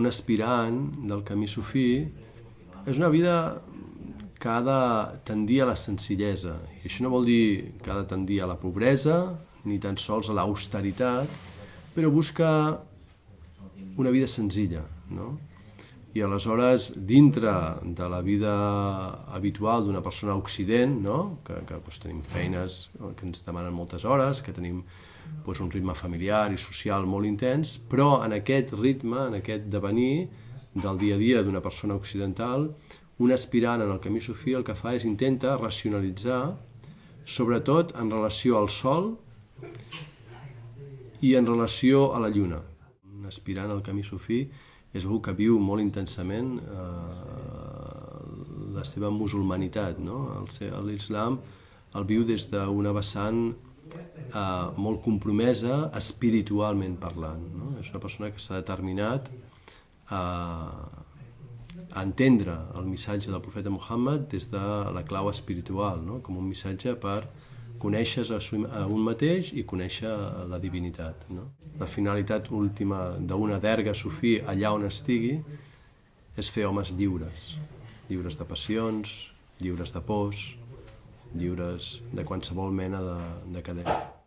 aspirant del camí sufí és una vida que ha de tendir a la senzillesa. I això no vol dir que ha de tendir a la pobresa, ni tan sols a l'austeritat, però busca una vida senzilla, no? I aleshores, dintre de la vida habitual d'una persona a Occident, no? que tenim feines que ens demanen moltes hores, que tenim un ritme familiar i social molt intens, però en aquest ritme, en aquest devenir del dia a dia d'una persona occidental, un aspirant en el camí sufí el que fa és intenta racionalitzar, sobretot en relació al sol i en relació a la lluna. Un aspirant al camí sufí és algú que viu molt intensament la seva musulmanitat, no? L'islam el viu des d'una vessant molt compromesa espiritualment parlant, no? És una persona que s'ha determinat a entendre el missatge del profeta Muhammad des de la clau espiritual, no? Com un missatge per conèixer a un mateix i conèixer la divinitat, no? La finalitat última d'una derga sufí allà on estigui és fer homes lliures, lliures de passions, lliures de pors, lliures de qualsevol mena de cadena.